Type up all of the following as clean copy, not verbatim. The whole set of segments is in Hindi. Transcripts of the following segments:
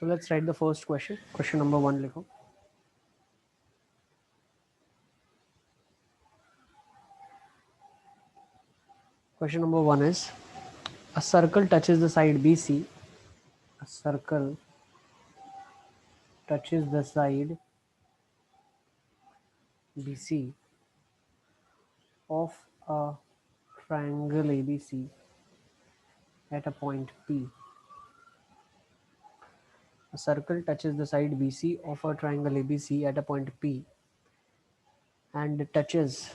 So let's write the first question. Question number 1 लिखो. Question number 1 is, a circle touches the side BC. A circle touches the side BC of a triangle ABC at a point P. A circle touches the side BC of a triangle ABC at a point P and touches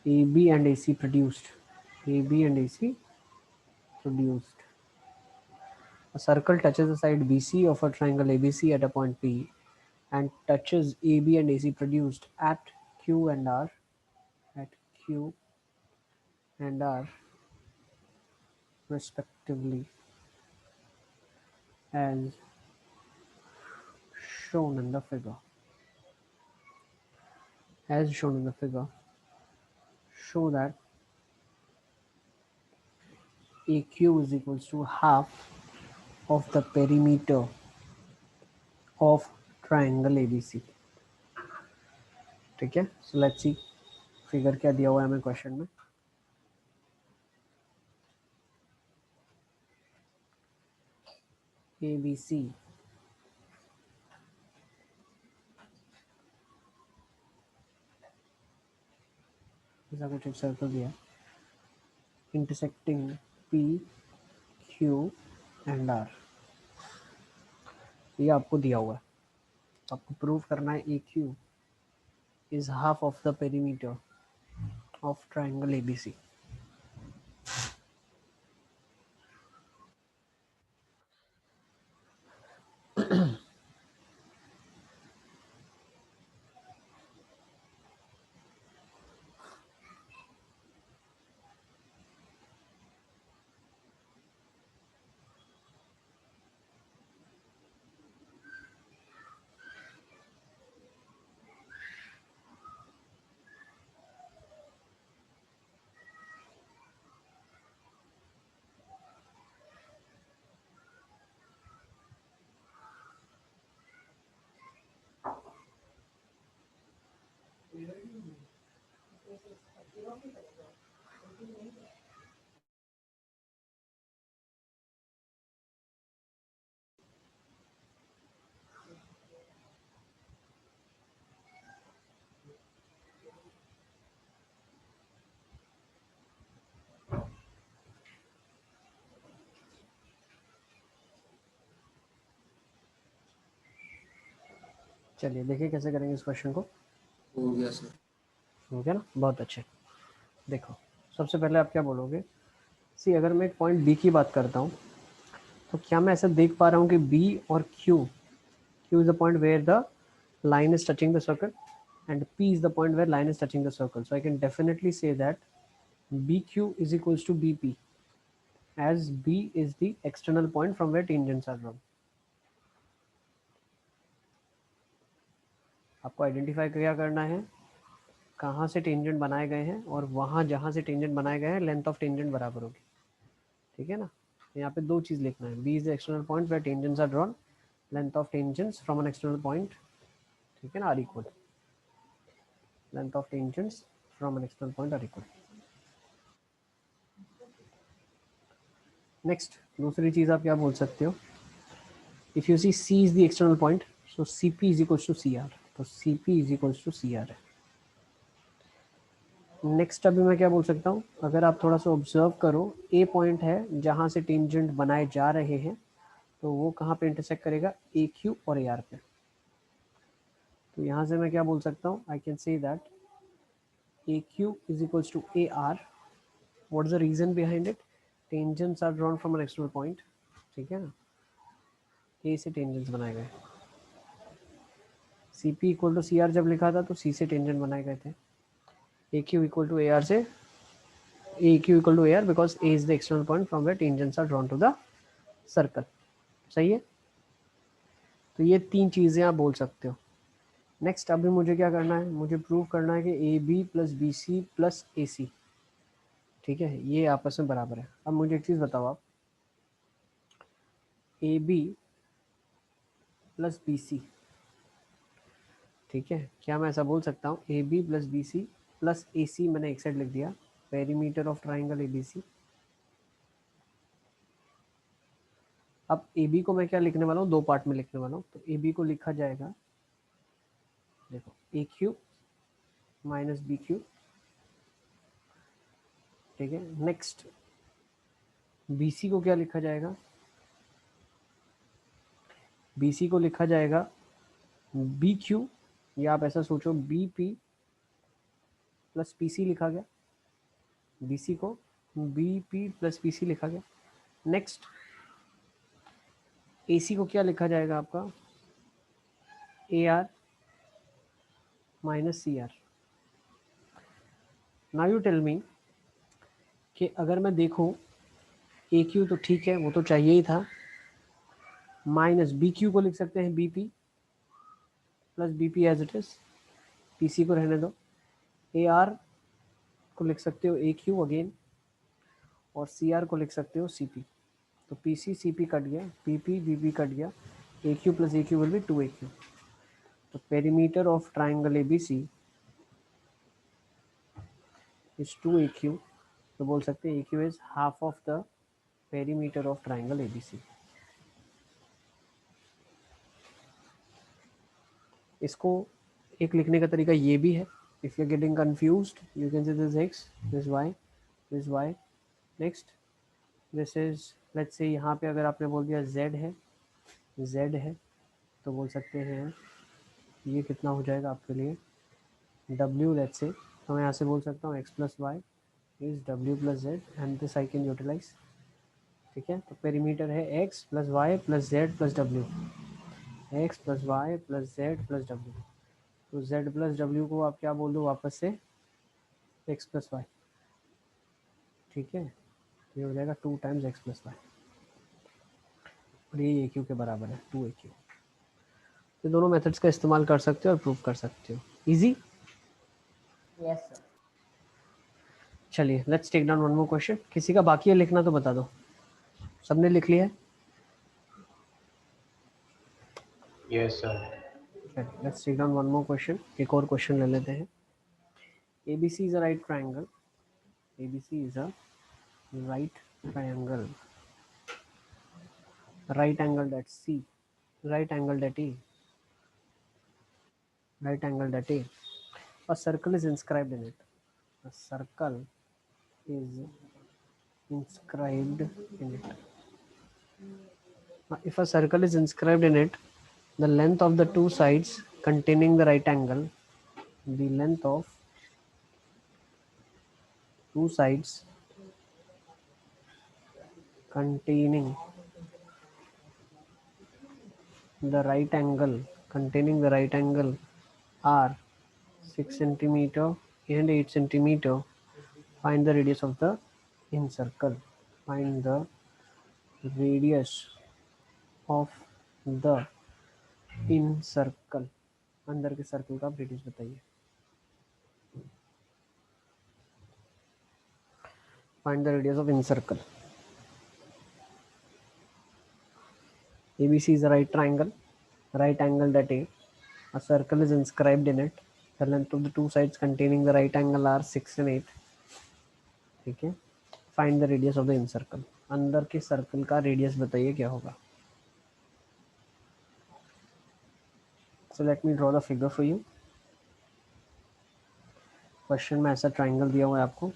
AB and AC produced. AB and AC produced. A circle touches the side BC of a triangle ABC at a point P and touches AB and AC produced at Q and R respectively, as shown in the figure. As shown in the figure, show that AQ is equals to half of the perimeter of triangle ABC. ठीक है, so let's see फिगर क्या दिया हुआ है हमें क्वेश्चन में. ABC ऐसा कुछ एक सर्कल दिया है intersecting P, Q and R. ये आपको दिया हुआ है, आपको प्रूव करना है AQ is half of the perimeter of triangle ABC. चलिए देखिए कैसे करेंगे इस क्वेश्चन को. हो गया सर. हो गया ना, बहुत अच्छे. देखो सबसे पहले आप क्या बोलोगे, सी अगर मैं एक पॉइंट बी की बात करता हूँ तो क्या मैं ऐसा देख पा रहा हूँ कि बी और Q is the point where the line is touching the circle and P is the point where line is touching the circle. So I can definitely say that BQ is equals to BP, as B is the external point from where tangents are drawn. आपको आइडेंटिफाई क्या करना है, कहाँ से टेंजेंट बनाए गए हैं और वहाँ जहाँ से टेंजेंट बनाए गए हैं लेंथ ऑफ टेंजेंट बराबर होगी. ठीक है ना, यहाँ पे दो चीज़ लिखना है. B is the external point where tangents are drawn, length of tangents from an external point, ठीक है ना, are equal. Length of tangents from an external point are equal. Next दूसरी चीज़ आप क्या बोल सकते हो, if you see C is the external point, so C P is equals to C R. तो C P is equals to C R है. नेक्स्ट अभी मैं क्या बोल सकता हूँ, अगर आप थोड़ा सा ऑब्जर्व करो, ए पॉइंट है जहाँ से टेंजेंट बनाए जा रहे हैं, तो वो कहाँ पे इंटरसेक्ट करेगा, ए क्यू और ए आर पे. तो यहाँ से मैं क्या बोल सकता हूँ, I can say that A Q is equals to A R. What is the reason behind it, tangents are drawn from an external point. ठीक है ना, ए से टेंजेंट्स बनाए गए. C P equal to C R जब लिखा था तो सी से टेंजेंट बनाए गए थे. A Q equal to A R से, A Q equal to A R because A is the external point from where tangents are drawn to the circle. सही है, तो ये तीन चीज़ें आप बोल सकते हो. नेक्स्ट अभी मुझे क्या करना है, मुझे प्रूव करना है कि A B plus B C plus A C ठीक है, ये आपस में बराबर है। अब मुझे एक चीज़ बताओ आप, A B plus B C, ठीक है, क्या मैं ऐसा बोल सकता हूँ A B plus B C plus A C, मैंने एक साइड लिख दिया, perimeter of triangle A B C. अब ए बी को मैं क्या लिखने वाला हूँ, दो पार्ट में लिखने वाला हूँ। तो ए बी को लिखा जाएगा, देखो, ए क्यू माइनस बी क्यू, ठीक है। नेक्स्ट बी सी को क्या लिखा जाएगा, बी सी को लिखा जाएगा बी क्यू, या आप ऐसा सोचो B P plus P C लिखा गया, बी सी को B P plus P C लिखा गया। नेक्स्ट ए सी को क्या लिखा जाएगा आपका, A R minus C R. Now you tell me कि अगर मैं देखूं ए क्यू तो ठीक है, वो तो चाहिए ही था, माइनस बी क्यू को लिख सकते हैं B P plus B P as it is, P C को रहने दो। ए आर को लिख सकते हो ए क्यू अगेन, और सी आर को लिख सकते हो सी पी। तो पी सी पी कट गया, P P B P cut गया, A Q plus A Q will be two A Q. तो perimeter of triangle A B C is two A Q. तो बोल सकते हैं A Q is half of the perimeter of triangle A B C. इसको एक लिखने का तरीका ये भी है, if you are getting confused you can say this X, this Y, this Y. Next this is, let's say यहाँ पे अगर आपने बोल दिया z है, z है, तो बोल सकते हैं ये कितना हो जाएगा आपके लिए w, लेट्स से, तो मैं यहाँ से बोल सकता हूँ x plus Y is w plus Z, and this I can utilize, ठीक है। तो पेरीमीटर है x plus Y plus Z plus w, X plus Y plus Z plus W. तो z प्लस w को आप क्या बोल दो वापस से, x प्लस वाई, ठीक है। ये हो जाएगा 2 टाइम्स x प्लस वाई, और ये ए क्यू के बराबर है 2 ए क्यू। तो दोनों मेथड्स का इस्तेमाल कर सकते हो और प्रूव कर सकते हो, इजी। Yes sir. चलिए let's take down one more question. किसी का बाकी है लिखना तो बता दो, सबने लिख लिया है? Yes sir. चलिए let's take down one more question, एक और क्वेश्चन ले लेते हैं। ABC is a right triangle, ABC is a right triangle, right angled at C, right angled at A, right angled at A. A circle is inscribed in it. A circle is inscribed in it. If a circle is inscribed in it, the length of the two sides containing the right angle, the length of two sides containing the right angle, containing the right angle are 6 centimeter and 8 centimeter. Find the radius of the in circle. Find the radius of the in circle. अंदर के सर्कल का रेडियस बताइए। Find the radius of in circle. ABC is a right triangle, right angle at A. A circle is inscribed in it. The length of the two sides containing the right angle are 6 and 8. ठीक है। Find the radius of the in circle. अंदर के सर्कल का रेडियस बताइए क्या होगा। So let me draw the figure for you. Question में ऐसा ट्राइंगल दिया हुआ है आपको,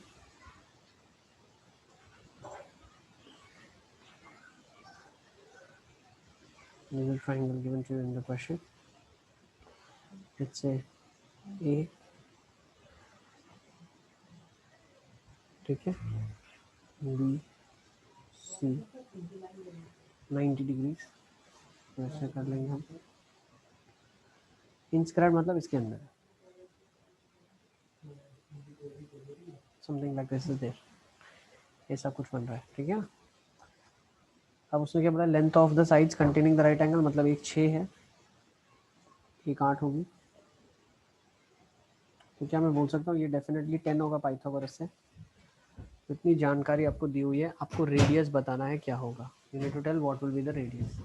this is a triangle given to you in the question. Let's say A, ठीक है, B, C 90 डिग्रीज, वैसे कर लेंगे हम। इंस्क्राइब मतलब इसके अंदर, something like this is there, ऐसा कुछ बन रहा है, ठीक है। अब उसने क्या बोला, length of the sides containing the right angle, मतलब एक 6 है, एक 8 होगी। तो क्या मैं बोल सकता हूँ ये डेफिनेटली 10 होगा पाइथागोरस से। इतनी जानकारी आपको दी हुई है, आपको रेडियस बताना है क्या होगा। You need to tell what will be the radius.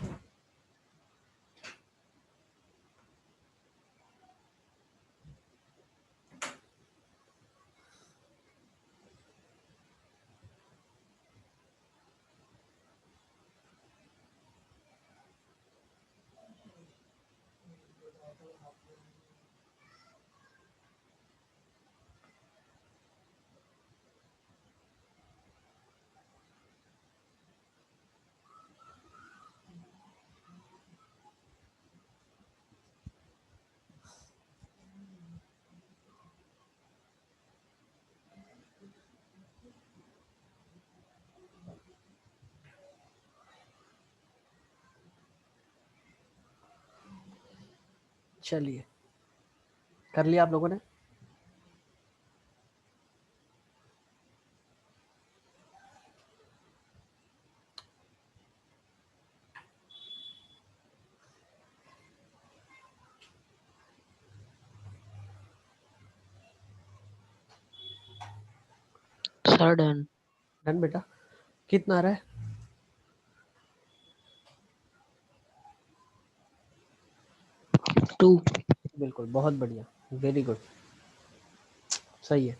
चलिए, कर लिया आप लोगों ने? Sir done. डन बेटा। कितना आ रहा है? टू। बिल्कुल, बहुत बढ़िया, वेरी गुड, सही है।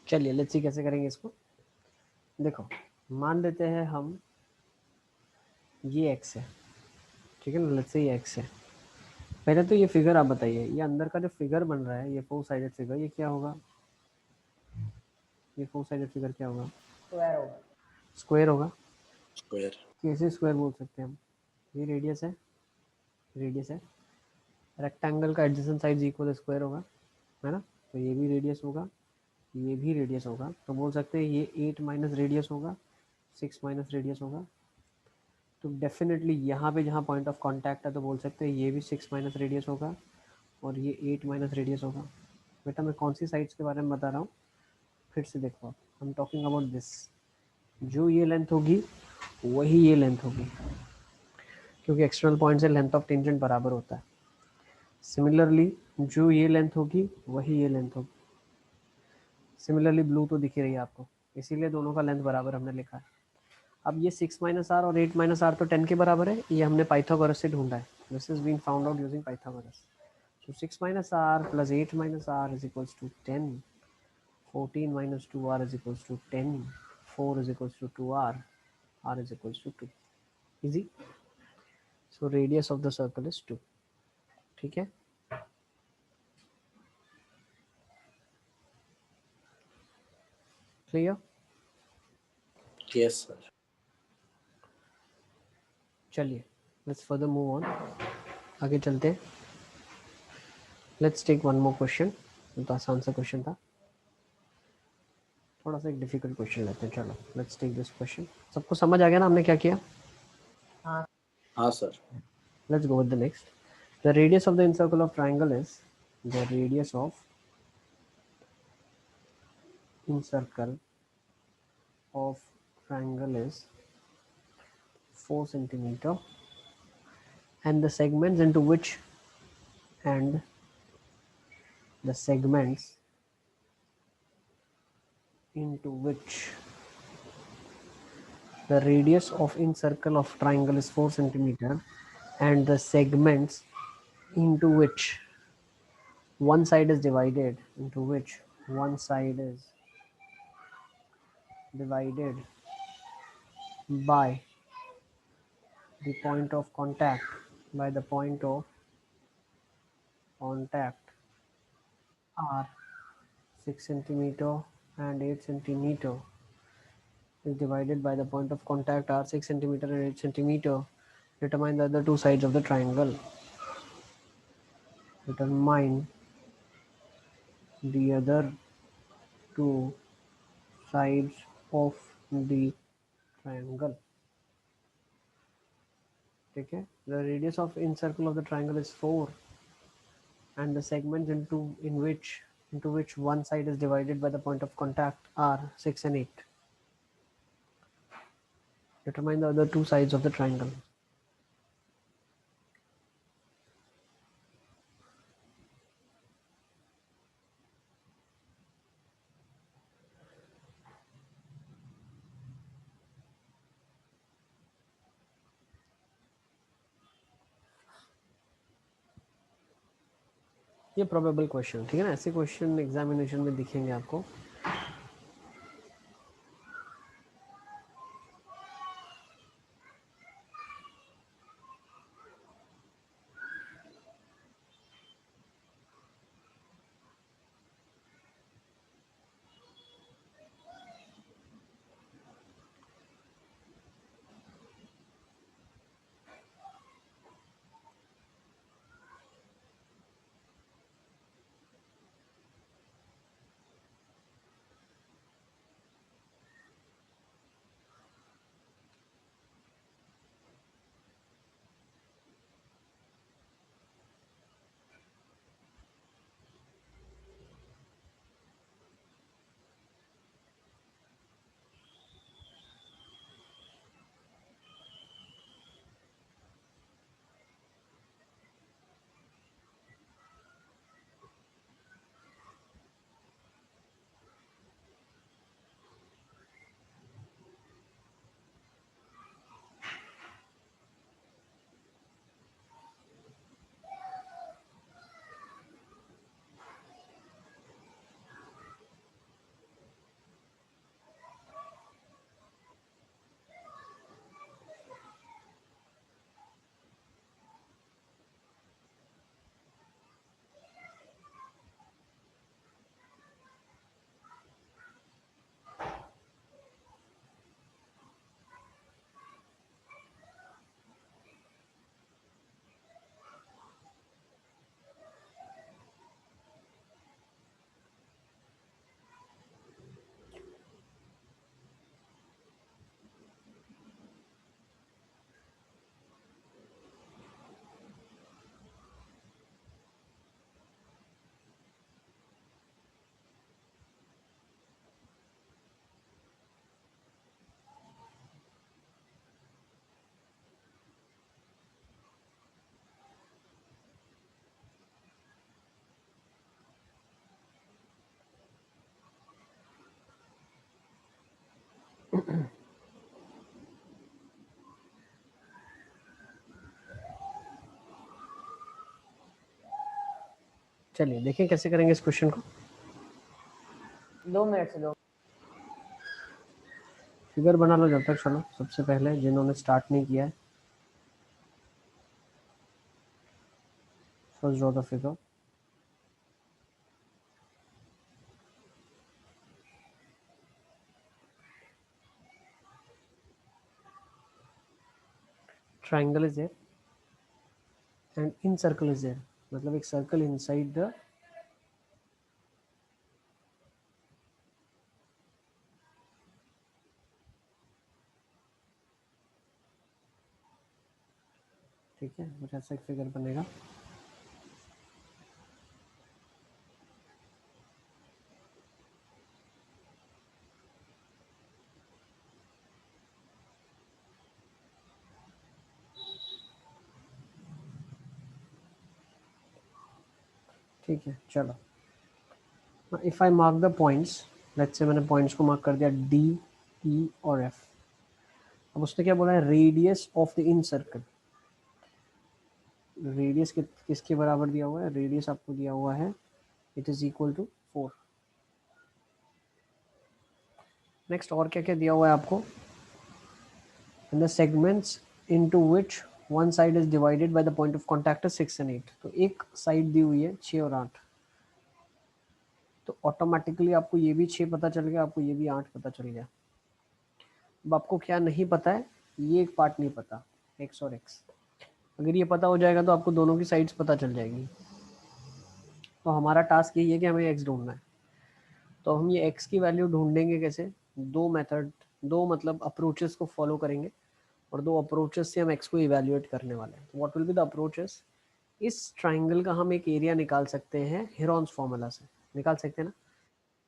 चलिए लेट्स सी कैसे करेंगे इसको। देखो, मान लेते हैं हम ये x है, ठीक है ना, लेट्स से ये x है। पहले तो ये फिगर आप बताइए, ये अंदर का जो फिगर बन रहा है, ये फोर साइडेड फिगर, ये क्या होगा? ये फोर साइडेड फिगर क्या होगा? स्क्वायर होगा। स्क्वायर होगा। स्क्वायर। कैसे स्क्वायर बोल सकते हैं हम? ये रेडियस है, रेडियस है। रेक्टेंगल का एडजेसेंट साइड इक्वल स्क्वायर होगा, है ना? तो ये भी रेडियस होगा, ये भी रेडियस होगा, तो बोल सकते हैं ये 8 माइनस रेडियस होगा, 6 माइनस रेडियस होगा। तो डेफिनेटली यहाँ पे जहाँ पॉइंट ऑफ कांटेक्ट है, तो बोल सकते हैं ये भी 6 माइनस रेडियस होगा और ये 8 माइनस रेडियस होगा। बेटा मैं कौन सी साइड्स के बारे में बता रहा हूँ, फिर से देखो आप, I am talking about this. जो ये लेंथ होगी वही ये लेंथ होगी, क्योंकि एक्सटर्नल पॉइंट से लेंथ ऑफ टेंजेंट बराबर होता है। सिमिलरली जो ये लेंथ होगी वही ये लेंथ होगी। सिमिलरली ब्लू तो दिख ही रही है आपको, इसीलिए दोनों का लेंथ बराबर हमने लिखा है। अब ये 6 माइनस आर और 8 माइनस आर तो 10 के बराबर है, ये हमने पाइथागोरस से ढूंढा है। This is been found out using Pythagoras. So 6 minus r plus 8 minus r is equals to 10. 14 minus 2r is equals to 10. 4 is equals to 2r. R is equals to 2. Easy. So radius of the circle is 2. ठीक है? Clear? Yes sir. चलिए, let's further move on. आगे चलते हैं. Let's take one more question. तो आसान सा क्वेश्चन था, थोड़ा सा एक डिफिकल्ट क्वेश्चन लेते हैं. चलो, लेट्स टेक दिस क्वेश्चन. सबको समझ आ गया ना हमने क्या किया? हाँ sir. Let's go with the next. The radius of the incircle of triangle is the radius of incircle of triangle is 4 centimeter, and the segments into which and the segments into which the radius of incircle of triangle is 4 centimeter, and the segments into which one side is divided, into which one side is divided by the point of contact, by the point of contact are 6 centimeter and 8 centimeter is divided by the point of contact are 6 centimeter and 8 centimeter. Determine the other two sides of the triangle. Determine the other two sides of the triangle. ठीक है? The radius of incircle of the triangle is 4, and the segments into in which into which one side is divided by the point of contact are 6 and 8. Determine the other two sides of the triangle. ये प्रोबेबल क्वेश्चन, ठीक है ना, ऐसे क्वेश्चन एग्जामिनेशन में दिखेंगे आपको. चलिए देखें कैसे करेंगे इस क्वेश्चन को. 2 मिनट से 2. फिगर बना लो जब तक. चलो सबसे पहले जिन्होंने स्टार्ट नहीं किया है, first draw the figure. Triangle is there and incircle is there, मतलब एक सर्कल इनसाइड द ठीक है. कुछ ऐसा एक फिगर बनेगा. ठीक है. चलो if I mark the points, let's say मैंने पॉइंट्स को मार्क कर दिया डी, ई और एफ. अब उसने क्या बोला है, radius of the in circle. Radius किसके बराबर दिया हुआ है, रेडियस आपको दिया हुआ है it is equal to 4. Next और क्या क्या दिया हुआ है आपको, and the segments into which one side is divided by the point of contact is 6 and 8. तो एक साइड दी हुई है 6 और 8, तो ऑटोमेटिकली आपको ये भी 6 पता चल गया, आपको ये भी 8 पता चल गया. अब आपको क्या नहीं पता है, ये एक पार्ट नहीं पता, x और x. अगर ये पता हो जाएगा तो आपको दोनों की साइड्स पता चल जाएगी. तो हमारा टास्क यही है कि हमें x ढूंढना है. तो हम ये x की वैल्यू ढूंढेंगे कैसे, दो मेथड, दो मतलब अप्रोचेस को फॉलो करेंगे, और दो अप्रोचेस से हम x को इवैल्यूएट करने वाले हैं. What will be the approaches, इस ट्राइंगल का हम एक एरिया निकाल सकते हैं हेरॉन्स फॉर्मूला से. निकाल सकते हैं ना,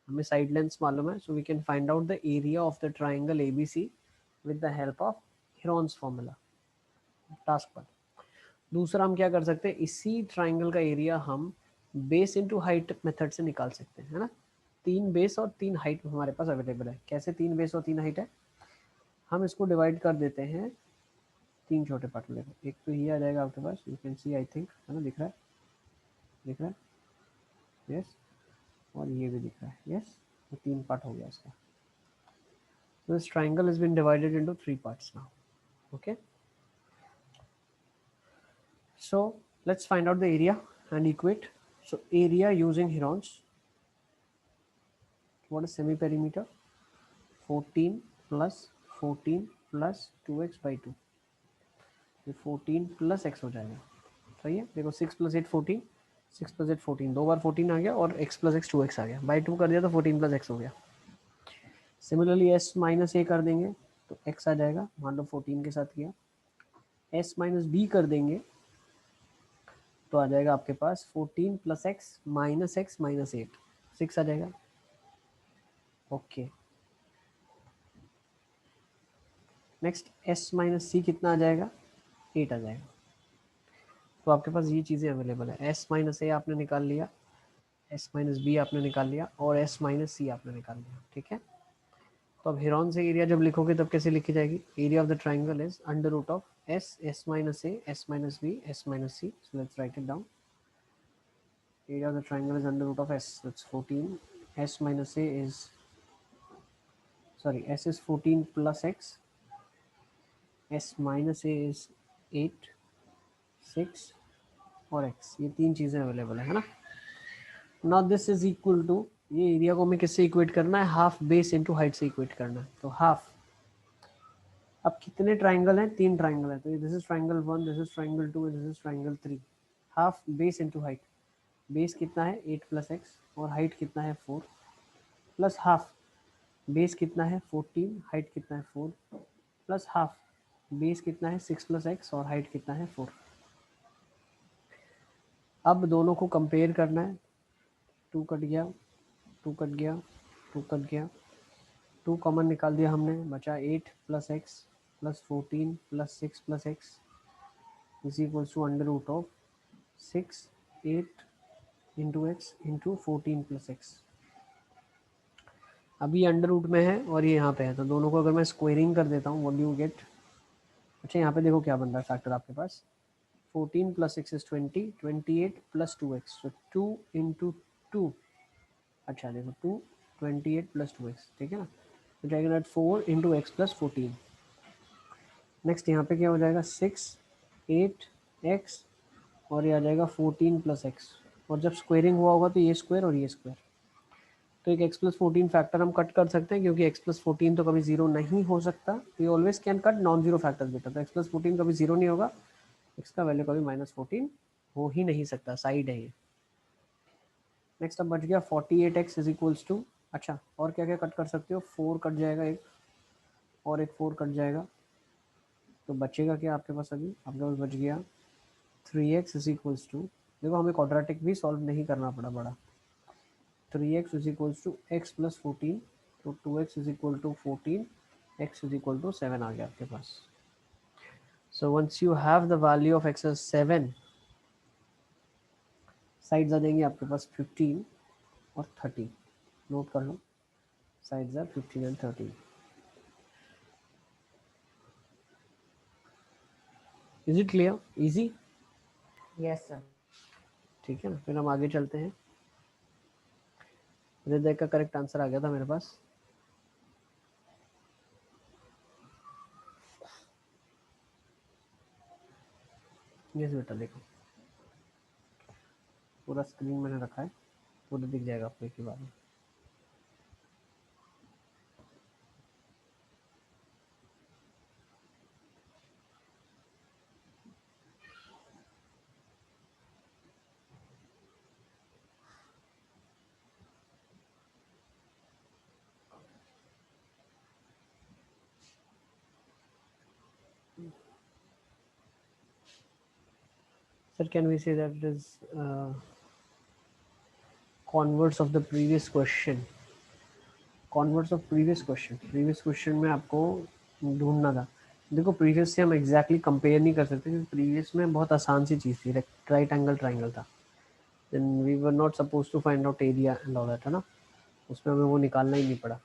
हमें साइड लेंथ्स मालूम है, so we can find out the area of the triangle ABC with the help of Heron's formula task पर। दूसरा हम क्या कर सकते हैं, इसी ट्राइंगल का एरिया हम बेस इनटू हाइट मेथड से निकाल सकते हैं, है ना। 3 बेस और 3 हाइट हमारे पास अवेलेबल है। कैसे 3 बेस और 3 हाइट है, हम इसको डिवाइड कर देते हैं 3 छोटे पार्ट में। एक तो ये आ जाएगा आपके पास, you can see, I think, है ना, दिख रहा है, दिख रहा है, यस, और ये भी दिख रहा है, यस। तो 3 पार्ट हो गया इसका। So this triangle has been divided into 3 parts now. Okay. So let's find out the area and equate. So area using Heron's. What is semi-perimeter? 14 plus 14 plus 2x by 2. ये 14 plus x हो जाएगा, सही है। देखो 6 plus 8 14, 6 plus 8 14, 2 बार 14 आ गया और x plus x 2x आ गया, by 2 कर दिया तो 14 plus x हो गया। सिमिलरली s माइनस a कर देंगे तो x आ जाएगा, मान लो 14 के साथ किया। s माइनस b कर देंगे तो आ जाएगा आपके पास 14 प्लस एक्स माइनस 8, 6 आ जाएगा। ओके, नेक्स्ट s माइनस सी कितना आ जाएगा, 8 आ जाएगा। तो आपके पास ये चीज़ें अवेलेबल है, s माइनस ए आपने निकाल लिया, s माइनस बी आपने निकाल लिया और s माइनस सी आपने निकाल लिया, ठीक है। तो अब हेरोन से एरिया जब लिखोगे तब कैसे लिखी जाएगी, area of the triangle is under root of s minus A, s minus B, s minus C. So let's write it down. Area of the triangle is under root of s, that's 14. S minus a is, sorry, s is 14 plus x, s minus a is 8, 6 और x, ये 3 चीज़ें अवेलेबल है ना। Now this is equal to, ये एरिया को हमें किससे इक्वेट करना है, हाफ बेस इनटू हाइट से इक्वेट करना है। तो हाफ, अब कितने ट्राइंगल हैं, 3 ट्राइंगल है, तो this is triangle 1, this is triangle 2, this is triangle 3। Half base into height, base कितना है 8 प्लस एक्स और हाइट कितना है 4, प्लस हाफ बेस कितना है 14, हाइट कितना है 4, प्लस हाफ बेस कितना है 6 प्लस एक्स और हाइट कितना है 4। अब दोनों को कंपेयर करना है, 2 कट गया, 2 कट गया, 2 कट गया, 2 कॉमन निकाल दिया हमने, बचा 8 plus X plus 14 plus 6 plus X is equals to under root of 6 8 into X into 14 plus X. अभी अंडर रूट में है और ये यहाँ पे है, तो दोनों को अगर मैं स्क्वेयरिंग कर देता हूँ, व्हाट डू यू गेट। अच्छा यहाँ पे देखो क्या बन रहा है फैक्टर आपके पास, 14 प्लस 6 इज 20, 28 प्लस 2x, तो 2 इंटू 2, अच्छा देखो 2 28 प्लस 2x, ठीक है ना। तो जाएगा 4 इंटू एक्स प्लस 14। नेक्स्ट यहाँ पे क्या हो जाएगा 6 8 एक्स और ये आ जाएगा 14 प्लस एक्स, और जब स्क्वेयरिंग हुआ होगा तो ये स्क्वायर और ये स्क्वायर, तो एक x प्लस 14 फैक्टर हम कट कर सकते हैं, क्योंकि x प्लस 14 तो कभी जीरो नहीं हो सकता, we always can cut non zero factors बेटा। तो x प्लस 14 कभी जीरो नहीं होगा, x का वैल्यू कभी माइनस 14 हो ही नहीं सकता, साइड है ये। नेक्स्ट अब बच गया 48x इज इक्वल्स टू, अच्छा और क्या क्या कट कर सकते हो, 4 कट जाएगा एक, और एक 4 कट जाएगा, तो बचेगा क्या आपके पास, अभी आपके पास बच गया 3x इज इक्वल्स टू, देखो हमें क्वाड्रेटिक भी सॉल्व नहीं करना पड़ा बड़ा, 3x is equals to x plus 14, तो 2x is equal to 14, x is equal to 7 आ गया आपके पास। So once you have the value of x as 7, sides आ जाएंगी आपके पास 15 और 30, नोट कर लो, sides are 15 and 30। Is it clear, easy, Yes, sir. ठीक है ना। फिर हम आगे चलते हैं, हृदय का करेक्ट आंसर आ गया था मेरे पास। यस बेटा देखो, पूरा स्क्रीन मैंने रखा है, पूरा दिख जाएगा आपको एक ही बार में। Sir, can we say that it is converse of the previous question, converse of previous question में आपको ढूंढना था। देखो प्रीवियस से हम एग्जैक्टली कंपेयर नहीं कर सकते क्योंकि प्रीवियस में बहुत आसान सी चीज़ थी, राइट एंगल ट्राइंगल था, then we were not suppose to find out area and all that, है ना। उसमें हमें वो निकालना ही नहीं पड़ा,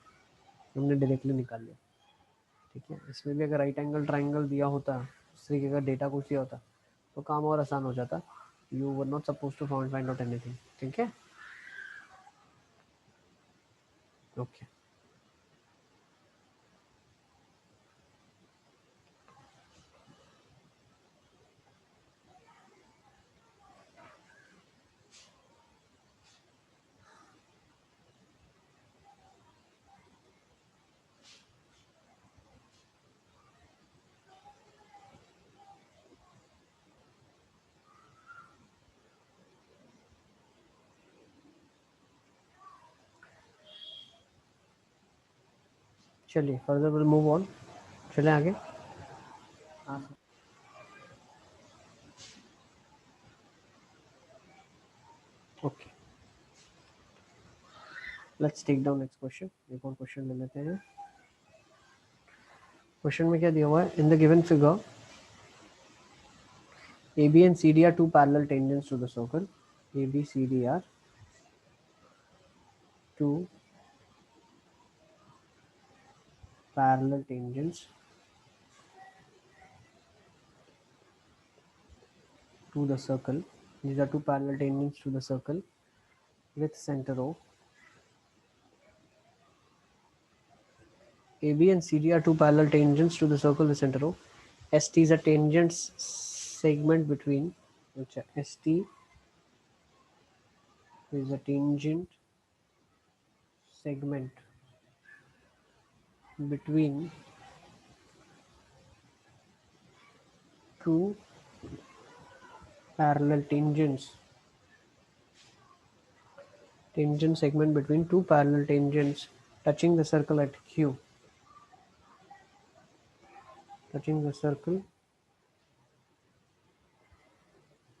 हमने डायरेक्टली निकाल लिया, ठीक है। इसमें भी अगर राइट एंगल ट्राइंगल दिया होता, इस तरीके का डेटा कुछ दिया होता तो काम और आसान हो जाता। You were not suppose to find out anything, ठीक है, ओके। चलिए फर्दर विल मूव ऑन, चले आगे। हाँ sir. Okay, let's take down next question. एक और क्वेश्चन ले लेते हैं। क्वेश्चन में क्या दिया हुआ है, in the given figure AB and CD are two parallel tangents to the circle. AB, CD are two parallel tangents to the circle. These are two parallel tangents to the circle with center O. AB and CD are two parallel tangents to the circle with center O. ST is a tangent segment between, ST is a tangent segment between two parallel tangent segment between two parallel tangents touching the circle at Q. Touching the circle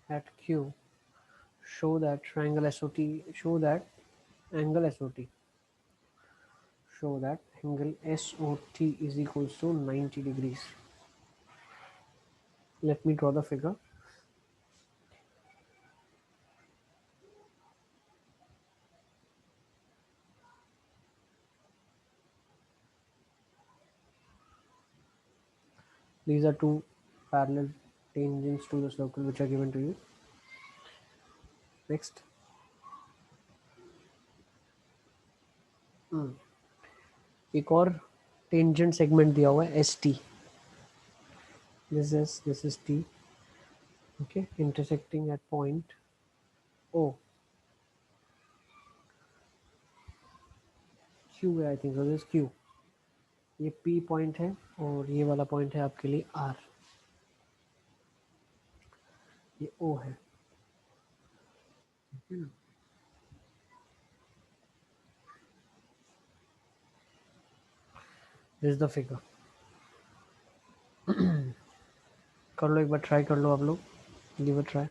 at Q. Show that triangle SOT. Show that angle SOT. Show that angle SOT is equals to 90 degrees. Let me draw the figure. These are two parallel tangents to the circle which are given to you. Next. एक और टेंजेंट सेगमेंट दिया हुआ है ST. This is T. Okay, intersecting at point O. Q है, I think so. This is Q. ये P पॉइंट है और ये वाला पॉइंट है आपके लिए R. ये O है. This is the figure. कर लो एक बार, ट्राई कर लो आप लोग, गिव अ ट्राई.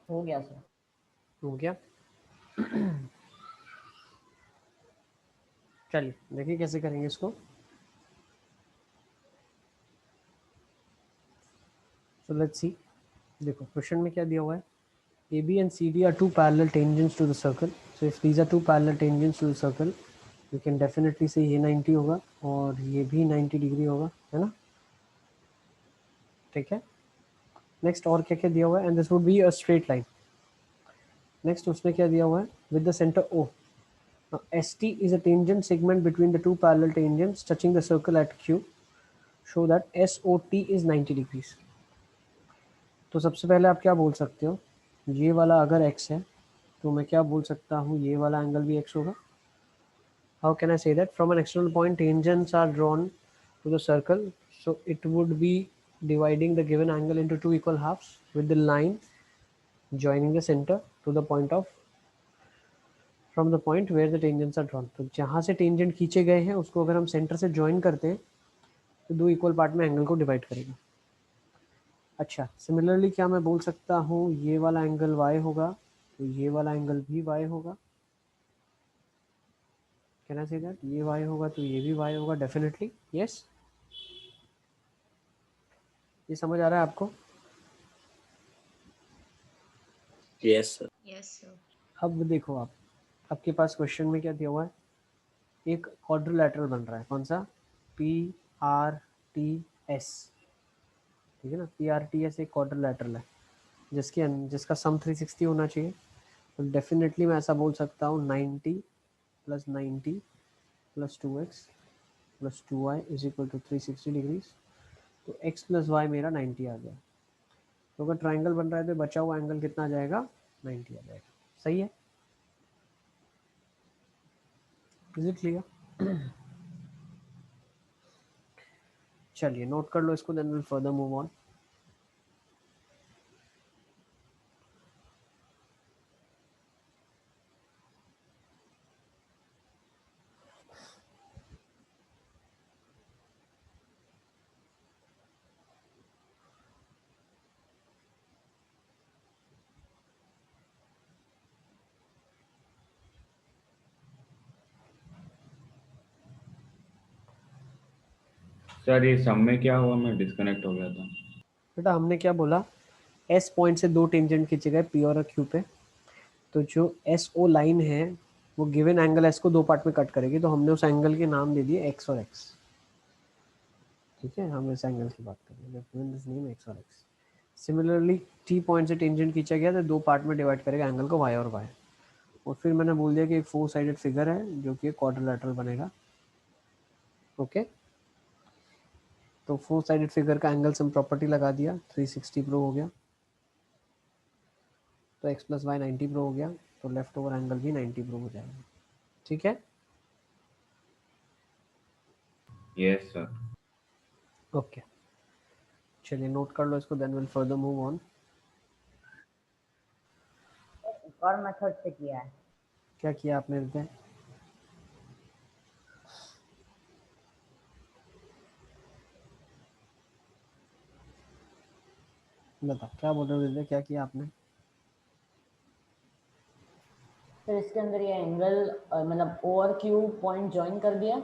हो गया सर। हो गया। चलिए देखिए कैसे करेंगे इसको। So let's see. देखो क्वेश्चन में क्या दिया हुआ है, AB and CD are two parallel tangents to the circle. So if these are two parallel tangents to the circle, you can definitely say ये 90 होगा और ये भी 90 डिग्री होगा, है ना। ठीक है। नेक्स्ट और क्या क्या दिया हुआ है, and this would be a straight line. Next उसमें क्या दिया हुआ है, with the centre O. Now, ST is a tangent segment between the two parallel tangents touching the circle at Q. Show that SOT is 90 degrees. तो सबसे पहले आप क्या बोल सकते हो, ये वाला अगर x है तो मैं क्या बोल सकता हूँ, ये वाला एंगल भी x होगा। How can I say that? From an external point, tangents are drawn to the circle, so it would be dividing the given angle into two equal halves with the line joining the center to the point of from the point where the tangents are drawn. तो जहाँ से टेंजेंट खींचे गए हैं उसको अगर हम सेंटर से ज्वाइन करते हैं तो दो इक्वल पार्ट में एंगल को डिवाइड करेगा। अच्छा, सिमिलरली क्या मैं बोल सकता हूँ, ये वाला एंगल y होगा तो ये वाला एंगल भी y होगा। कैन आई से दैट ये y होगा तो ये भी y होगा, डेफिनेटली यस। ये समझ आ रहा है आपको? Yes, sir. Yes, sir. अब देखो आप, आपके पास क्वेश्चन में क्या दिया हुआ है, एक क्वाड्रिलैटरल बन रहा है, कौन सा, PRTS, ठीक है ना। PRTS एक क्वाड्रिलैटरल है जिसका सम 360 होना चाहिए। तो डेफिनेटली मैं ऐसा बोल सकता हूँ 90 + 90 + 2x + 2y is equal to 360 degrees. तो x + y मेरा 90 आ गया। तो अगर ट्राइंगल बन रहा है तो बचा हुआ एंगल कितना आ जाएगा, 90 आ जाएगा। सही है, इज इट क्लियर? चलिए नोट कर लो इसको, then will further move on. Sir ये सब में क्या हुआ, मैं डिस्कनेक्ट हो गया था। बेटा हमने क्या बोला, S पॉइंट से दो टेंजेंट खींचे गए P और Q पे, तो जो SO लाइन है वो गिवन एंगल S को दो पार्ट में कट करेगी, तो हमने उस एंगल के नाम दे दिए x और x। ठीक है, हम इस एंगल की बात कर रहे हैं, x और x। सिमिलरली T पॉइंट से टेंजेंट खींचा गया तो दो पार्ट में डिवाइड करेगा एंगल को y और y। और फिर मैंने बोल दिया कि एक 4 साइडेड फिगर है जो कि क्वाड्रिलैटरल बनेगा। ओके, तो 4 साइडेड फिगर का एंगल सम प्रॉपर्टी लगा दिया, 360 प्रो हो गया, तो x + y 90 प्रो हो गया, तो लेफ्ट ओवर एंगल भी 90 प्रो हो जाएगा। ठीक है, यस सर। ओके चलिए नोट कर लो इसको, then will further move on. एक और मेथड से किया है। क्या किया आपने हृदय? बता क्या बोल रहे हो हृदय, क्या किया आपने? फिर इसके अंदर ये एंगल मतलब O और Q पॉइंट ज्वाइन कर दिया।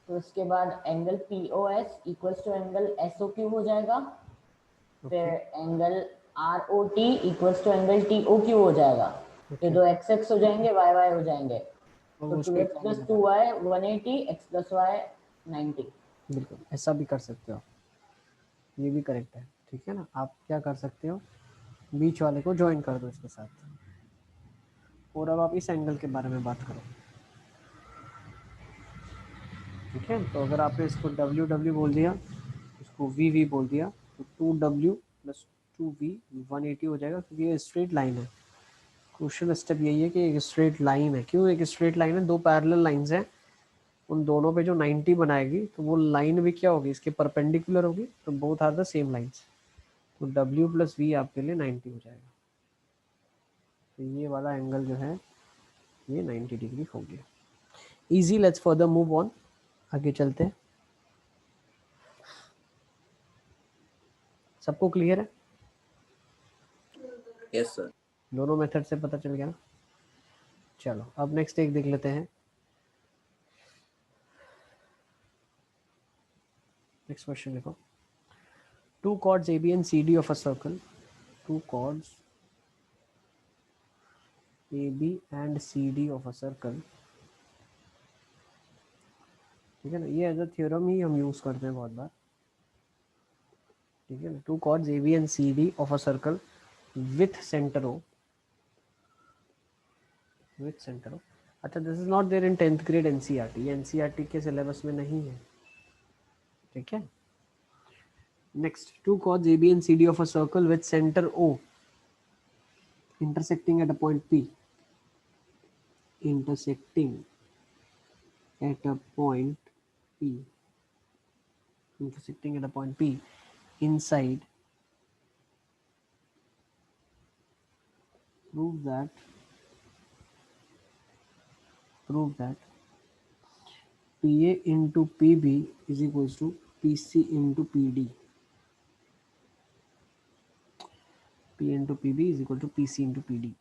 तो इसके बाद angle POS equals to angle SOQ हो जाएगा। फिर angle ROT equals to angle TOQ हो जाएगा। ये दो x x हो जाएंगे, y y हो जाएंगे। तो 2x + 2y 180, x + y 90। बिल्कुल ऐसा भी कर सकते हो, ये भी करेक्ट है। ठीक है ना, आप क्या कर सकते हो, बीच वाले को ज्वाइन कर दो इसके साथ। और अब आप इस एंगल के बारे में बात करो। ठीक है, तो अगर आपने इसको डब्ल्यू डब्ल्यू बोल दिया, इसको वी वी बोल दिया, तो 2w + 2v 180 हो जाएगा, क्योंकि ये स्ट्रेट लाइन है। क्रूशियल स्टेप यही है कि एक स्ट्रेट लाइन है। क्यों एक स्ट्रेट लाइन है, दो पैरेलल लाइंस हैं, उन दोनों पे जो 90 बनाएगी तो वो लाइन भी क्या होगी, इसके परपेंडिकुलर होगी, तो both are the same lines. तो w + v आपके लिए 90 हो जाएगा। तो ये वाला एंगल जो है ये 90 डिग्री हो गया। Easy, let's further move on, आगे चलते हैं। सबको क्लियर है? Yes, sir. दोनों मेथड से पता चल गया ना। चलो अब नेक्स्ट एक देख लेते हैं। नेक्स्ट क्वेश्चन लिखो। Two chords AB and CD of a circle, two chords AB and CD of a circle, ठीक है ना, ये एज अ थ्योरम ही हम यूज करते हैं बहुत बार, ठीक है ना। Two chords AB and CD of a circle with center O, with center O। अच्छा, this is not there in 10th grade NCERT, ये एनसीईआरटी के सिलेबस में नहीं है, ठीक है। Next, two chords AB and CD of a circle with center O intersecting at a point P, intersecting at a point P, intersecting at a point P inside, prove that PA into PB is equals to PC into PD, P into PB is equal to PC into PD।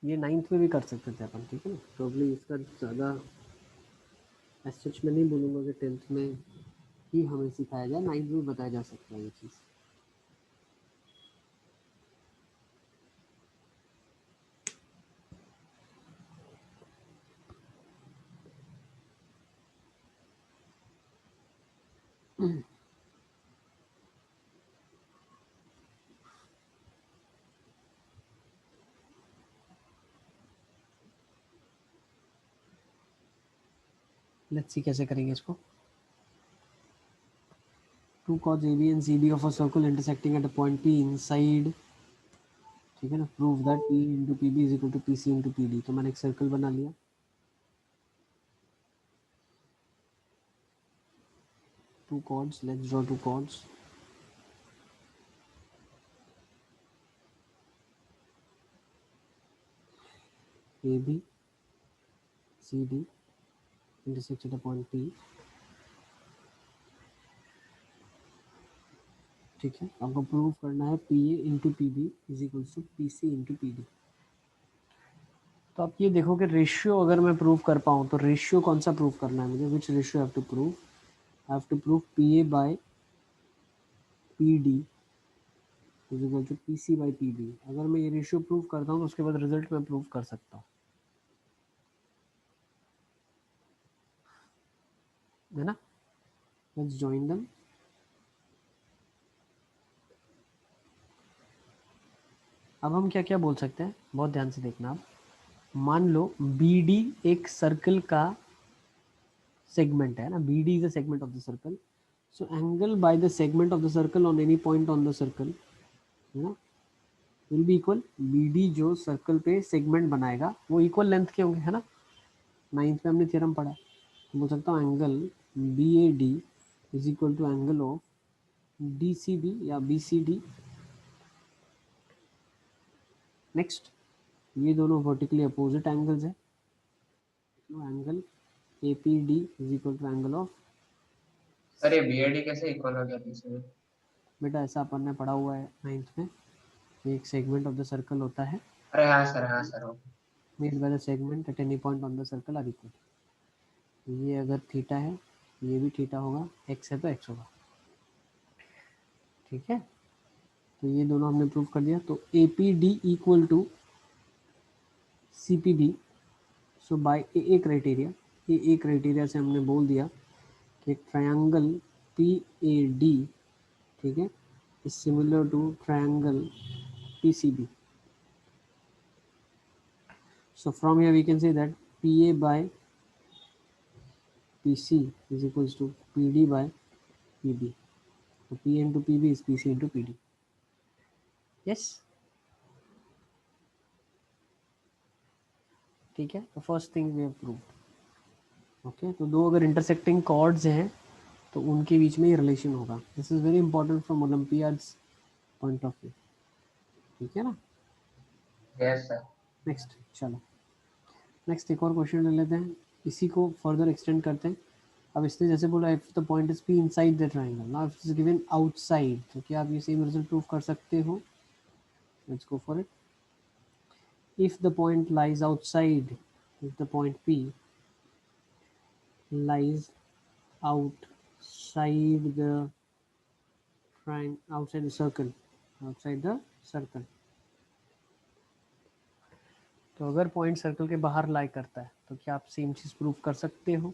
ये 9th में भी कर सकते थे अपन, ठीक है ना। प्रॉब्ली इसका ज़्यादा सच में नहीं बोलूँगा कि 10th में ही हमें सिखाया जाए, 9th में बताया जा सकता है ये चीज़। लेट्स सी कैसे करेंगे इसको। Two chords AB and CD of a circle intersecting at a point P inside, ठीक है ना, prove that P into PB is equal to PC into PD। तो मैंने एक सर्कल बना लिया, two chords, let's draw two chords, AB CD intersect at a point P, ठीक है। आपको प्रूव करना है PA into PB is equals to PC into PD। तो आप ये देखो कि रेशियो अगर मैं प्रूव कर पाऊँ तो रेशियो कौन सा प्रूव करना है मुझे, which ratio have to prove, have to prove PA by PD is equal to PC by PB। अगर मैं ये रेशियो प्रूव करता हूँ तो उसके बाद रिजल्ट मैं प्रूव कर सकता हूँ, है ना। Let's join them. अब हम क्या क्या बोल सकते हैं, बहुत ध्यान से देखना। आप मान लो BD एक सर्कल का सेगमेंट है ना, BD is a segment of the circle, so angle by the segment of the circle on any point on the circle, है ना, विल बी इक्वल। BD जो सर्कल पे सेगमेंट बनाएगा वो इक्वल लेंथ के होंगे, है ना। 9th में हमने थ्योरम पढ़ा है। तो बोल सकता हूँ angle BAD is equal to angle of DCB या BCD। नेक्स्ट, ये दोनों वर्टिकली अपोजिट एंगल्स है, तो angle APD is equal to angle of, sir ये बीएडी कैसे इक्वल हो गया पीछे? बेटा ऐसा अपन ने पढ़ा हुआ है 9th में, एक सेगमेंट ऑफ द सर्कल होता है, अरे हाँ सर, हाँ sir. Made by the segment at any point on the circle are equal. ये अगर थीटा है ये भी थीटा होगा, एक्स है तो एक्स होगा, ठीक है। तो ये दोनों हमने प्रूव कर दिया। तो APD equal to CPB, so by AA criteria, AA criteria से हमने बोल दिया कि ट्रायंगल PAD, ठीक है, is similar to triangle PCB। So from here we can say that PA by PC is equals to PD by PB. So P into PB is PC into PD. Yes. ठीक है, तो first thing we have proved. Okay, तो दो अगर इंटरसेक्टिंग कॉर्ड्स हैं तो उनके बीच में ये रिलेशन होगा. This is very important from Olympiads point of view. ठीक है ना. Yes sir. नेक्स्ट चलो, नेक्स्ट एक और क्वेश्चन ले लेते हैं, इसी को फर्दर एक्सटेंड करते हैं. अब इसने जैसे बोला if the point is P inside the triangle, now if it is given outside, तो क्या आप ये सेम रिजल्ट प्रूव कर सकते हो? Let's go for it. If the point lies outside, if the point P lies outside the outside the circle, outside the circle, तो अगर पॉइंट सर्कल के बाहर लाई करता है तो क्या आप सेम चीज प्रूव कर सकते हो?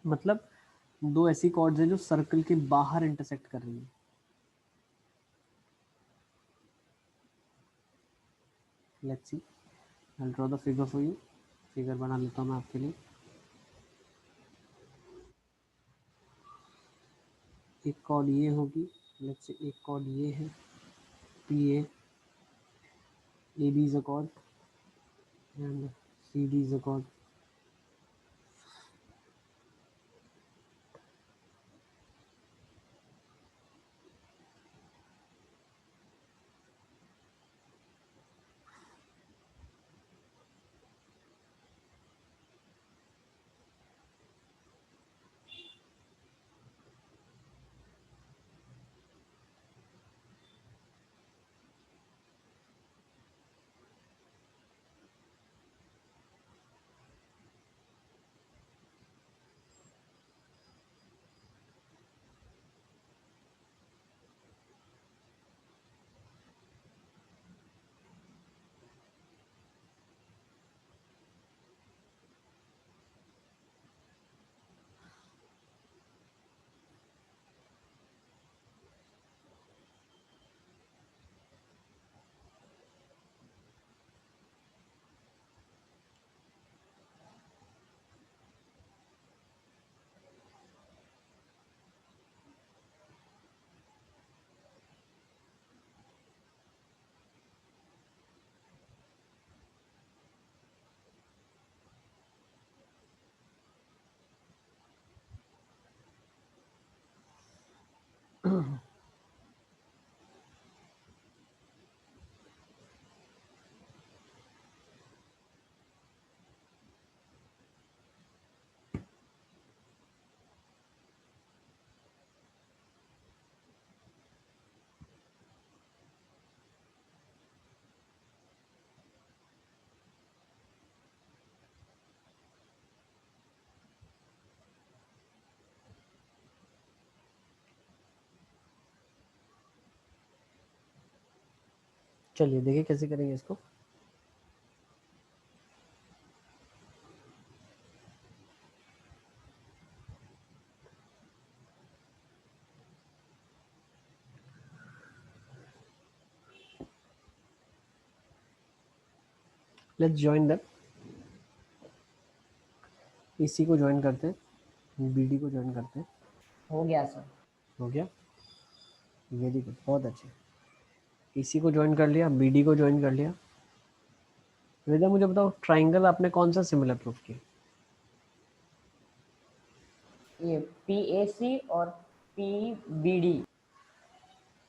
मतलब दो ऐसी कॉर्ड्स हैं जो सर्कल के बाहर इंटरसेक्ट कर रही है. Let's see, I will draw the figure for you. Figure बना लेता हूँ मैं आपके लिए. एक कॉर्ड ये होगी, लेट्स से एक कॉर्ड ये है P A, AB is a chord and CD is a chord. चलिए देखिए कैसे करेंगे इसको. Let's join that. इसी को ज्वाइन करते हैं, BD को ज्वाइन करते हैं. हो गया सर. हो गया, वेरी गुड, बहुत अच्छे. इसी को ज्वाइन कर लिया, BD को ज्वाइन कर लिया. वेदा मुझे बताओ ट्राइंगल आपने कौन सा सिमिलर प्रूफ किया? ये PAC और PBD.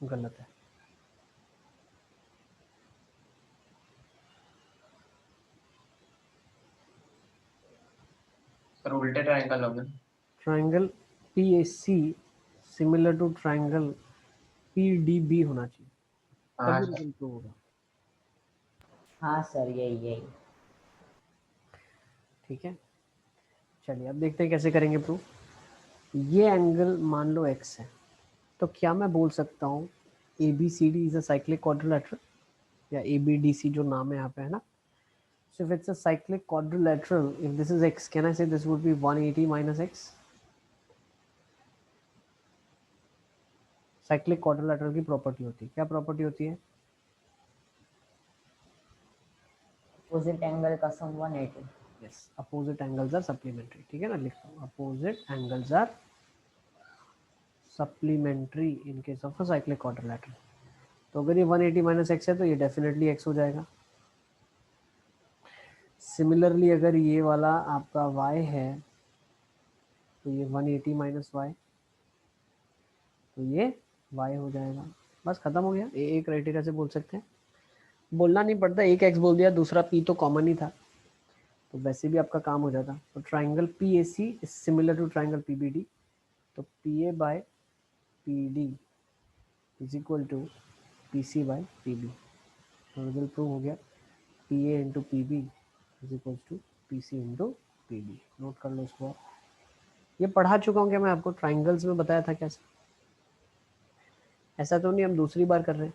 गलत है. सर उल्टे ट्रायंगल हो गए. Triangle PAC similar to triangle PDB होना चाहिए, हाँ तभी सर. रिजल्ट प्रूव होगा. हाँ सर, यही. ठीक है, चलिए अब देखते हैं कैसे करेंगे प्रूफ. ये एंगल मान लो x है, तो क्या मैं बोल सकता हूँ ABCD is a cyclic quadrilateral, या ABDC जो नाम है यहाँ पे, है ना. So if it's a cyclic quadrilateral, if this is x, can I say this would be 180 minus x? Cyclic quadrilateral की प्रॉपर्टी होती है, क्या प्रॉपर्टी होती है? अपोजिट एंगल का sum 180. Yes, opposite angles are supplementary. ठीक है ना, लिखता हूँ opposite angles are supplementary in case of a cyclic quadrilateral. तो अगर ये 180 माइनस एक्स है तो ये डेफिनेटली x हो जाएगा. सिमिलरली अगर ये वाला आपका y है, तो ये 180 माइनस वाई, तो ये y हो जाएगा। बस खत्म हो गया। ए क्राइटेरिया से बोल सकते हैं, बोलना नहीं पड़ता। एक x बोल दिया, दूसरा p तो कॉमन ही था, तो वैसे भी आपका काम हो जाता। तो triangle PAC is similar to triangle PBD, तो PA by PD is equal to PC by PB। Result prove हो गया, PA into PB is equal to PC into PB। Note कर लो इसको। ये पढ़ा चुका हूँ क्या मैं आपको? ट्राइंगल्स में बताया था कैसे? ऐसा तो नहीं हम दूसरी बार कर रहे हैं?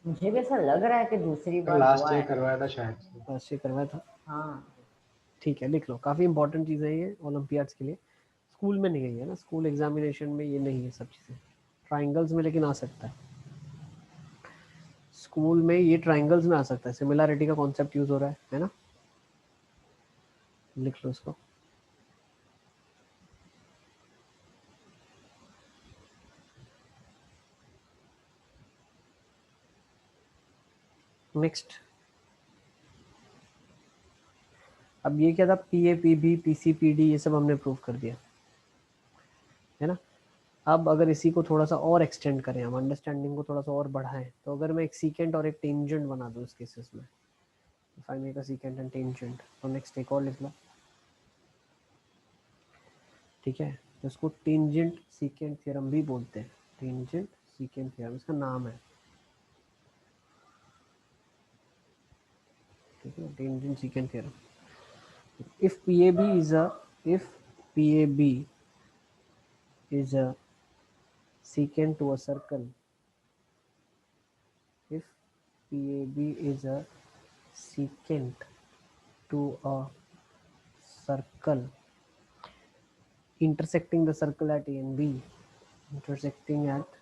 मुझे भी ऐसा लग रहा है कि दूसरी बार लास्ट हुआ ये है। करवाया था शायद से। बस ये करवाया था। हाँ ठीक है, लिख लो। काफ़ी इंपॉर्टेंट चीज़ है ये ओलंपियाड्स के लिए। स्कूल में नहीं गई है ना, स्कूल एग्जामिनेशन में ये नहीं है सब चीज़ें। ट्राइंगल्स में लेकिन आ सकता है, स्कूल में ये ट्राइंगल्स में आ सकता है। सिमिलैरिटी का कॉन्सेप्ट यूज हो रहा है ना? लिख लो इसको। नेक्स्ट, अब ये क्या था? PA PB PC PD ये सब हमने प्रूव कर दिया है ना। अब अगर इसी को थोड़ा सा और एक्सटेंड करें, हम अंडरस्टैंडिंग को थोड़ा सा और बढ़ाएं, तो अगर मैं एक सीकेंट और एक टेंजेंट बना दूं इस केसेस में, if I make a secant and tangent, तो नेक्स्ट एक और लिख लो। ठीक है, तो इसको टेंजेंट सीकेंट थ्योरम भी बोलते हैं। टेंजेंट सीकेंट थ्योरम इसका नाम है। ठीक है, tangent secant theorem. if PAB is a if PAB is a secant to a circle, if PAB is a secant to a circle intersecting the circle at A and B, intersecting at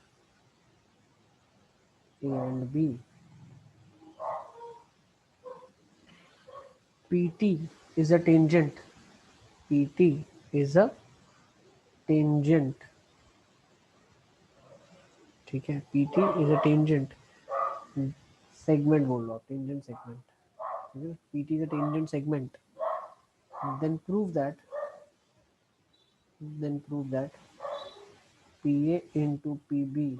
A and B, PT is a tangent, PT is a tangent। ठीक है, PT is a tangent segment बोल लो, tangent segment। ठीक है, PT is a tangent segment। then prove that PA into PB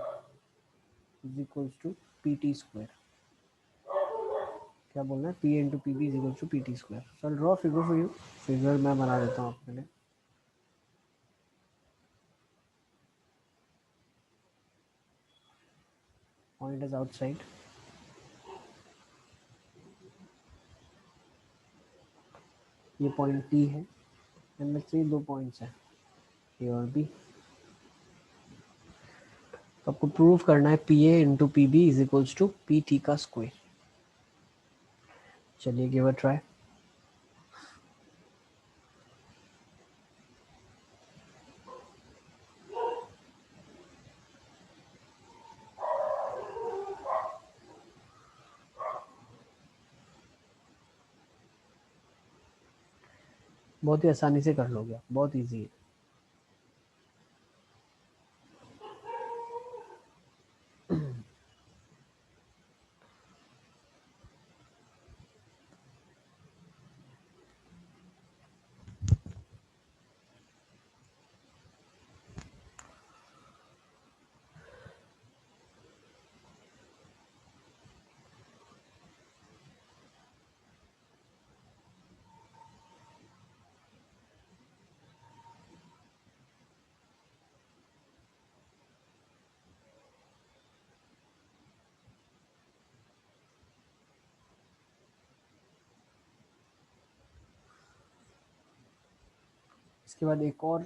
is equals to PT square। क्या बोलना है? PA into PB is equals to PT square। so I'll draw a figure for you। Figure मैं बना देता हूँ आपके लिए। पॉइंट इज आउटसाइड, ये पॉइंट T है, एंड लेट्स से दो पॉइंट्स हैं A और B। तो आपको प्रूव करना है PA into PB is equals to PT का स्क्वायर। चलिए गिव अ ट्राई। बहुत ही आसानी से कर लोगे, बहुत इजी है। इसके बाद एक और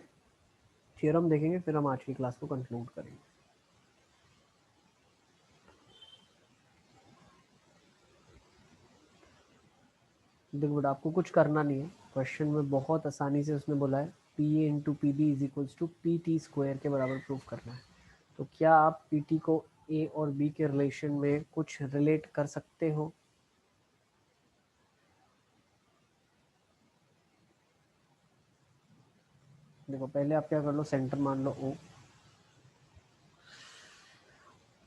थ्योरम देखेंगे, फिर हम आज की क्लास को कंक्लूड करेंगे। देखो बेटा, आपको कुछ करना नहीं है। क्वेश्चन में बहुत आसानी से उसने बोला है PA into PB is equals to PT square के बराबर प्रूव करना है। तो क्या आप PT को A और B के रिलेशन में कुछ रिलेट कर सकते हो? देखो, पहले आप क्या कर लो, सेंटर मान लो O।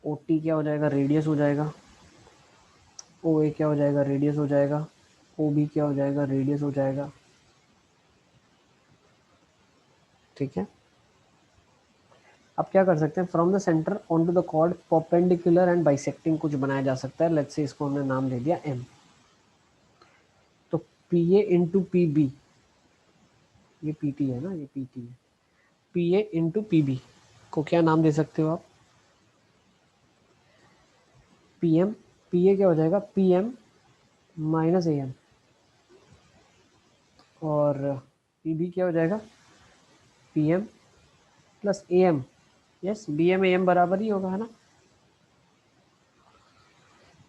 OT क्या हो जाएगा? रेडियस हो जाएगा। OA क्या हो जाएगा? रेडियस हो जाएगा। OB क्या हो जाएगा? रेडियस हो जाएगा। ठीक है, अब क्या कर सकते हैं, from the center on to the chord perpendicular and bisecting कुछ बनाया जा सकता है। लेट्स से इसको हमने नाम दे दिया एम। तो P A into P B, ये पी टी है ना, ये पी टी है, P A into P B को क्या नाम दे सकते हो आप, पी एम। पी ए क्या हो जाएगा, P M minus A M, और पी बी क्या हो जाएगा, P M plus A M. Yes, B M A M बराबर ही होगा, है ना।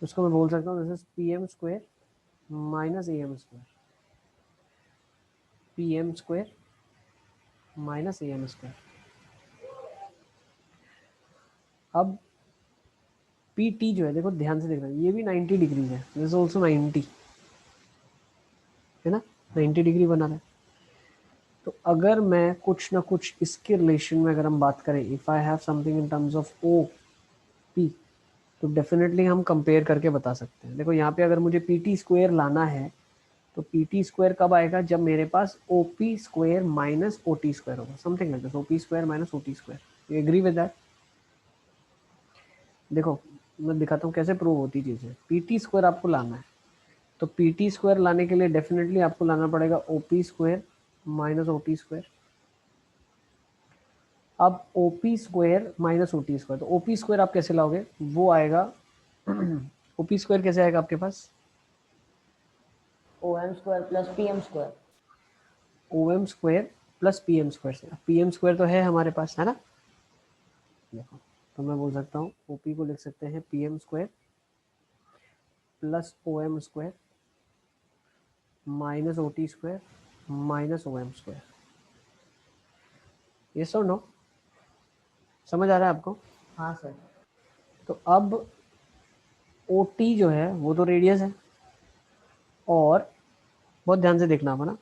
उसको मैं बोल सकता हूँ this is P M square minus A M square, P M square minus A M square. अब पी टी जो है, देखो ध्यान से देखना, ये भी 90 डिग्री है, दिस ऑल्सो 90 है ना, 90 डिग्री बना रहा है। तो अगर मैं कुछ ना कुछ इसके रिलेशन में अगर हम बात करें, if I have something in terms of O P, तो डेफिनेटली हम कंपेयर करके बता सकते हैं। देखो यहाँ पे अगर मुझे पी टी स्क्वायर लाना है, तो पी टी स्क्वायर कब आएगा, जब मेरे पास O P square minus O T square होगा, something like this, O P square minus O T square. You agree with that? देखो मैं दिखाता हूँ कैसे प्रूव होती चीज़ें। पी टी स्क्वायर आपको लाना है, तो पी टी स्क्वायर लाने के लिए डेफिनेटली आपको लाना पड़ेगा O P square minus O T square. अब O P square minus O T square, तो ओ पी स्क्वायर आप कैसे लाओगे, वो आएगा ओ पी स्क्वायर कैसे आएगा आपके पास, O M square plus P M square. O M square plus P M square से। पी एम स्क्वायर तो है हमारे पास, है ना। देखो तो मैं बोल सकता हूँ ओ पी को लिख सकते हैं P M square plus O M square minus O T square minus O M square. Yes और नो, समझ आ रहा है आपको? हाँ सर। तो अब ओ टी जो है वो तो रेडियस है, और बहुत ध्यान से देखना होगा ना,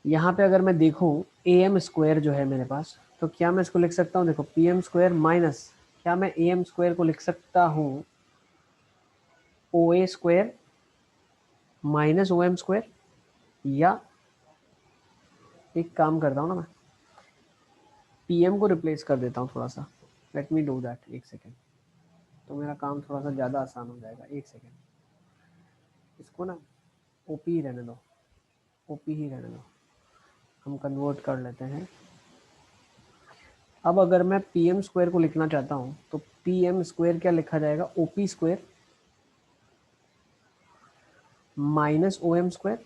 यहाँ पे अगर मैं देखूँ ए एम स्क्वायर जो है मेरे पास, तो क्या मैं इसको लिख सकता हूँ, देखो पी एम स्क्वायर माइनस, क्या मैं ए एम स्क्वायर को लिख सकता हूँ O A square minus O M square, या एक काम करता हूँ ना, मैं पी एम को रिप्लेस कर देता हूँ थोड़ा सा। लेट मी डू दैट, एक सेकेंड, तो मेरा काम थोड़ा सा ज़्यादा आसान हो जाएगा। एक सेकेंड, इसको ना ओ पी ही रहने दो, ओ पी ही रहने दो, हम कन्वर्ट कर लेते हैं। अब अगर मैं पी एम स्क्वायर को लिखना चाहता हूँ, तो पी एम स्क्वायर क्या लिखा जाएगा, O P square minus O M square.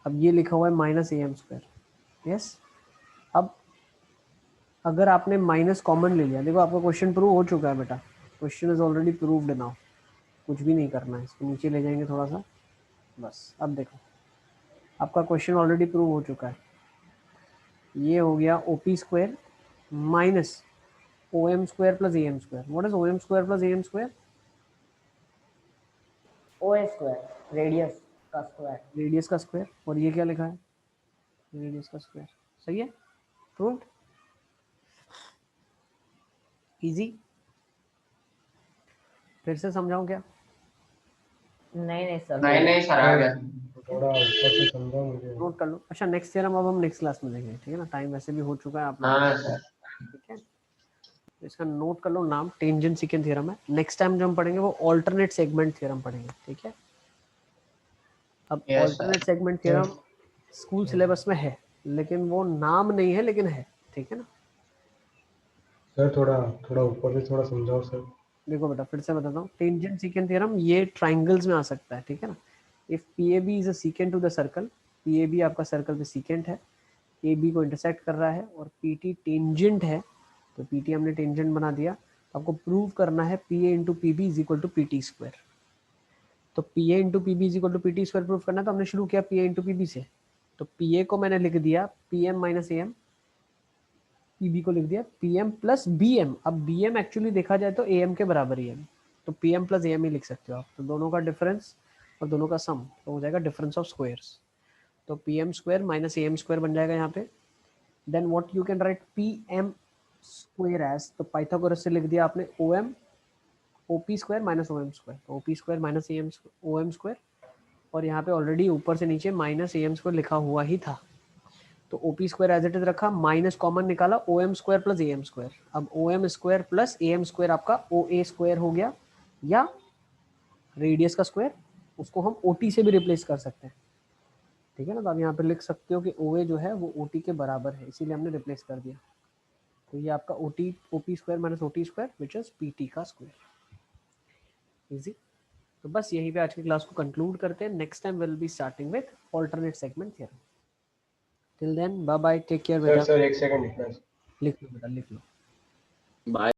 अब ये लिखा हुआ है minus A M square. Yes, अब अगर आपने माइनस कॉमन ले लिया, देखो आपका क्वेश्चन प्रूव हो चुका है बेटा, question is already proved now, कुछ भी नहीं करना है, इसको नीचे ले जाएंगे थोड़ा सा, बस। अब देखो आपका क्वेश्चन ऑलरेडी प्रूव हो चुका है। ये हो गया O P square minus O M square plus A M square. What is O M square plus A M square? O A square, radius का स्क्वायर। रेडियस का स्क्वायर, और ये क्या लिखा है, रेडियस का स्क्वायर। सही है, प्रूव्ड, इजी। फिर से समझाऊं क्या? नहीं सर। नहीं नहीं सर, आ गया। थोड़ा ऊपर से समझा मुझे। नोट कर लो। अच्छा नेक्स्ट थ्योरम अब हम नेक्स्ट क्लास में देखेंगे, ठीक है ना, टाइम वैसे भी हो चुका है आप लोगों हाँ का, सर। ठीक है। तो इसका नोट कर लो नाम, टेंजेंट सीकेंट थ्योरम है। नेक्स्ट टाइम जो हम पढ़ेंगे वो ऑल्टरनेट सेगमेंट थ्योरम पढ़ेंगे, ठीक है। अब yes sir. Alternate segment theorem school syllabus में है, लेकिन वो नाम नहीं है, लेकिन है, ठीक है ना। सर थोड़ा थोड़ा ऊपर से थोड़ा समझाओ सर। देखो बेटा फिर से बताता हूँ, टेंजेंट सीकेंट थ्योरम ये ट्राइंगल्स में आ सकता है, ठीक है ना। If P A B is a secant to the circle, P A B आपका सर्कल पे सीकेंट है, ए बी को इंटरसेक्ट कर रहा है, और पी टी टेंजेंट है, तो पी टी हमने टेंजेंट बना दिया। आपको प्रूव करना है P A into P B is equal to P T square. तो P A into P B is equal to P T square prove करना, तो हमने शुरू किया P A into P B से। तो पी ए को मैंने लिख दिया P M minus A M, P B को लिख दिया P M plus B M. अब बी एम एक्चुअली देखा जाए तो ए एम के बराबर ही है, तो P M plus A M ही लिख सकते हो आप। तो दोनों का डिफरेंस और दोनों का सम तो हो जाएगा डिफरेंस ऑफ स्क्वायर्स। तो P M square minus A M square बन जाएगा यहाँ पे। Then what you can write P M square as, तो पाइथागोरस से लिख दिया आपने O P square minus O M square, O P square minus A M O M square और यहाँ पे ऑलरेडी ऊपर से नीचे माइनस AM स्क्वायर लिखा हुआ ही था, तो OP square as it is रखा, माइनस कॉमन निकाला, OM square plus AM square. अब OM square plus AM square आपका OA स्क्वायर हो गया, या रेडियस का स्क्वायर, उसको हम OT से भी रिप्लेस कर सकते हैं, ठीक है ना। तो आप यहाँ पे लिख सकते हो कि OA जो है वो OT के बराबर है, इसीलिए हमने रिप्लेस कर दिया। तो ये आपका OP square minus OT square which is PT का स्क्वायर। इजी। तो बस यहीं पे आज की क्लास को कंक्लूड करते हैं। Next time will be starting with alternate segment theorem. Till then bye bye, take care sir बेटा। सर एक सेकंड लिखना है। लिख लो बेटा, लिख लो। बाय।